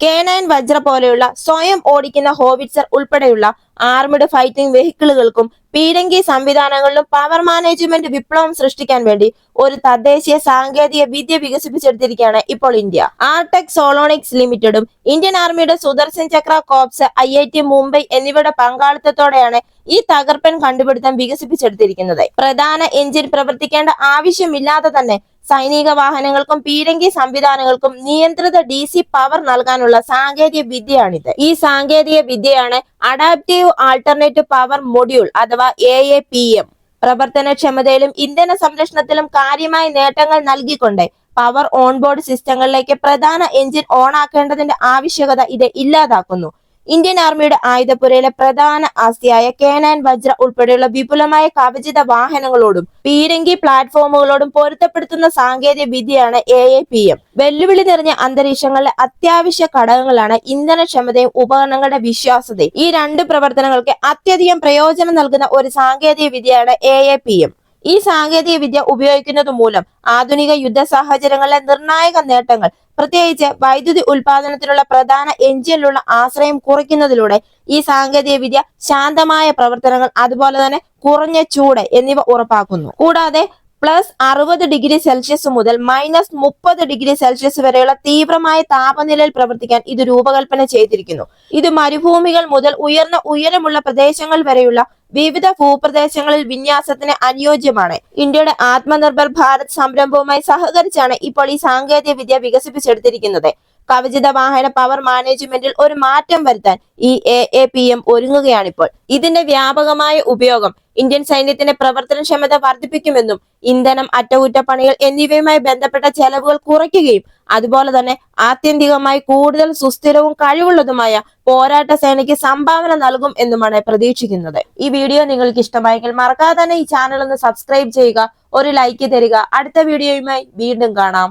K9 വജ്ര പോലെയുള്ള സ്വയം ഓടിക്കുന്ന ഹോവിറ്റ്സർ ഉൾപ്പെടെയുള്ള ആർമഡ് ഫൈറ്റിംഗ് വെഹിക്കിളുകൾക്കും പീരങ്കി സംവിധാനങ്ങളിലും പവർ മാനേജ്മെന്റ് വിപ്ലവം സൃഷ്ടിക്കാൻ വേണ്ടി ഒരു തദ്ദേശീയ സാങ്കേതിക വിദ്യ വികസിപ്പിച്ചെടുത്തിരിക്കുകയാണ് ഇപ്പോൾ ഇന്ത്യ. ആർടെക് സോളോണിക്സ് ലിമിറ്റഡും ഇന്ത്യൻ ആർമിയുടെ സുദർശൻ ചക്ര കോർപ്സ്, IIT മുംബൈ എന്നിവയുടെ പങ്കാളിത്തത്തോടെയാണ് ഈ തകർപ്പൻ കണ്ടുപിടുത്തം വികസിപ്പിച്ചെടുത്തിരിക്കുന്നത്. പ്രധാന എഞ്ചിൻ പ്രവർത്തിക്കേണ്ട ആവശ്യമില്ലാതെ തന്നെ സൈനിക വാഹനങ്ങൾക്കും പീരങ്കി സംവിധാനങ്ങൾക്കും നിയന്ത്രിത DC പവർ നൽകാനുള്ള സാങ്കേതിക വിദ്യയാണിത്. ഈ സാങ്കേതിക വിദ്യയാണ് അഡാപ്റ്റീവ് ആൾട്ടർനേറ്റീവ് പവർ മൊഡ്യൂൾ അഥവാ AAPM. പ്രവർത്തനക്ഷമതയിലും ഇന്ധന സംരക്ഷണത്തിലും കാര്യമായ നേട്ടങ്ങൾ നൽകിക്കൊണ്ട് പവർ ഓൺബോർഡ് സിസ്റ്റങ്ങളിലേക്ക് പ്രധാന എഞ്ചിൻ ഓണാക്കേണ്ടതിന്റെ ആവശ്യകത ഇത് ഇല്ലാതാക്കുന്നു. ഇന്ത്യൻ ആർമിയുടെ ആയുധപ്പുരയിലെ പ്രധാന ആസ്തിയായ K9 വജ്ര ഉൾപ്പെടെയുള്ള വിപുലമായ കവചിത വാഹനങ്ങളോടും പീരങ്കി പ്ലാറ്റ്ഫോമുകളോടും പൊരുത്തപ്പെടുത്തുന്ന സാങ്കേതിക വിദ്യയാണ് AAPM. വെല്ലുവിളി നിറഞ്ഞ അന്തരീക്ഷങ്ങളിലെ അത്യാവശ്യ ഘടകങ്ങളാണ് ഇന്ധനക്ഷമതയും ഉപകരണങ്ങളുടെ വിശ്വാസ്യതയും. ഈ രണ്ട് പ്രവർത്തനങ്ങൾക്ക് അത്യധികം പ്രയോജനം നൽകുന്ന ഒരു സാങ്കേതിക വിദ്യയാണ് AAPM. ഈ സാങ്കേതിക വിദ്യ ഉപയോഗിക്കുന്നത് മൂലം ആധുനിക യുദ്ധ സാഹചര്യങ്ങളിലെ നിർണായക നേട്ടങ്ങൾ, പ്രത്യേകിച്ച് വൈദ്യുതി ഉൽപാദനത്തിനുള്ള പ്രധാന എഞ്ചിനിലുള്ള ആശ്രയം കുറയ്ക്കുന്നതിലൂടെ ഈ സാങ്കേതിക വിദ്യ ശാന്തമായ പ്രവർത്തനങ്ങൾ, അതുപോലെ തന്നെ കുറഞ്ഞ ചൂട് എന്നിവ ഉറപ്പാക്കുന്നു. കൂടാതെ +60°C മുതൽ -30°C വരെയുള്ള തീവ്രമായ താപനിലയിൽ പ്രവർത്തിക്കാൻ ഇത് രൂപകൽപ്പന ചെയ്തിരിക്കുന്നു. ഇത് മരുഭൂമികൾ മുതൽ ഉയർന്ന ഉയരമുള്ള പ്രദേശങ്ങൾ വരെയുള്ള വിവിധ ഭൂപ്രദേശങ്ങളിൽ വിന്യാസത്തിന് അനുയോജ്യമാണ്. ഇന്ത്യയുടെ ആത്മനിർഭർ ഭാരത് സംരംഭവുമായി സഹകരിച്ചാണ് ഇപ്പോൾ ഈ സാങ്കേതിക വിദ്യ വികസിപ്പിച്ചെടുത്തിരിക്കുന്നത്. കവചിത വാഹന പവർ മാനേജ്മെന്റിൽ ഒരു മാറ്റം വരുത്താൻ ഈ AAPM ഒരുങ്ങുകയാണിപ്പോൾ. ഇതിന്റെ വ്യാപകമായ ഉപയോഗം ഇന്ത്യൻ സൈന്യത്തിന്റെ പ്രവർത്തനക്ഷമത വർദ്ധിപ്പിക്കുമെന്നും ഇന്ധനം, അറ്റകുറ്റപ്പണികൾ എന്നിവയുമായി ബന്ധപ്പെട്ട ചെലവുകൾ കുറയ്ക്കുകയും അതുപോലെ തന്നെ ആത്യന്തികമായി കൂടുതൽ സുസ്ഥിരവും കഴിവുള്ളതുമായ പോരാട്ട സേനയ്ക്ക് സംഭാവന നൽകും എന്നുമാണ് പ്രതീക്ഷിക്കുന്നത്. ഈ വീഡിയോ നിങ്ങൾക്ക് ഇഷ്ടമായെങ്കിൽ മറക്കാതെ തന്നെ ഈ ചാനൽ ഒന്ന് സബ്സ്ക്രൈബ് ചെയ്യുക, ഒരു ലൈക്ക് തരിക. അടുത്ത വീഡിയോയുമായി വീണ്ടും കാണാം.